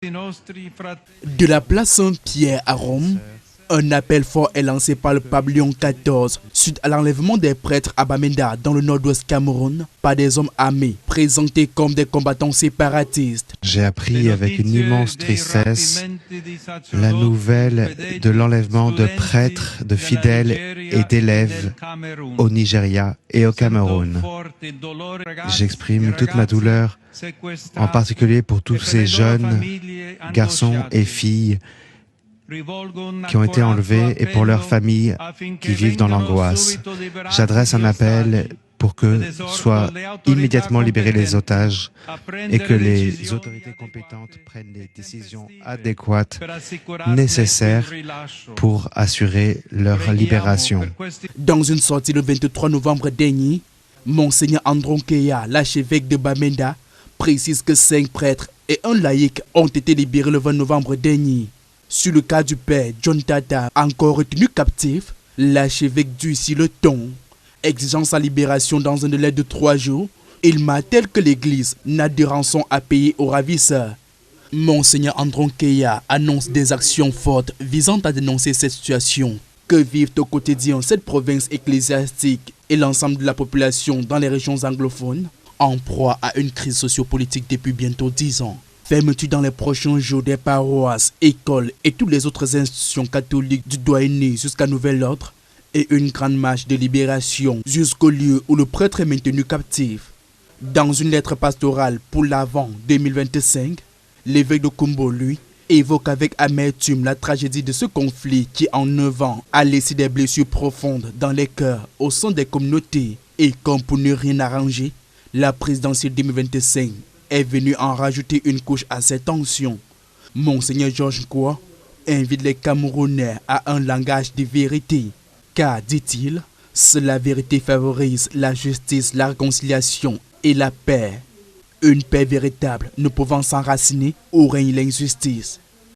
De la place Saint-Pierre à Rome, un appel fort est lancé par le pape Léon XIV suite à l'enlèvement des prêtres à Bamenda dans le nord-ouest Cameroun par des hommes armés présentés comme des combattants séparatistes. J'ai appris avec une immense tristesse la nouvelle de l'enlèvement de prêtres, de fidèles et d'élèves au Nigeria et au Cameroun. J'exprime toute ma douleur, en particulier pour tous ces jeunes garçons et filles qui ont été enlevés et pour leurs familles qui vivent dans l'angoisse. J'adresse un appel pour que soient immédiatement libérés les otages et que les autorités compétentes prennent les décisions adéquates nécessaires pour assurer leur libération. Dans une sortie le 23 novembre dernier, Monseigneur Andronkeya, l'archevêque de Bamenda, précise que 5 prêtres et un laïc ont été libérés le 20 novembre dernier. Sur le cas du père John Tata, encore retenu captif, l'archevêque durcit le ton, exigeant sa libération dans un délai de 3 jours. Il martèle que l'Église n'a de rançon à payer aux ravisseurs. Monseigneur Andronkeya annonce des actions fortes visant à dénoncer cette situation que vivent au quotidien cette province ecclésiastique et l'ensemble de la population dans les régions anglophones, en proie à une crise sociopolitique depuis bientôt 10 ans. Fermeture dans les prochains jours des paroisses, écoles et toutes les autres institutions catholiques du doyenné jusqu'à nouvel ordre et une grande marche de libération jusqu'au lieu où le prêtre est maintenu captif. Dans une lettre pastorale pour l'Avent 2025, l'évêque de Kumbo, lui, évoque avec amertume la tragédie de ce conflit qui en 9 ans a laissé des blessures profondes dans les cœurs au sein des communautés et comme pour ne rien arranger, la présidentielle 2025 est venu en rajouter une couche à ces tensions. Monseigneur Georges Nkwa invite les Camerounais à un langage de vérité, car, dit-il, seule la vérité favorise la justice, la réconciliation et la paix. Une paix véritable ne pouvant s'enraciner où règne l'injustice.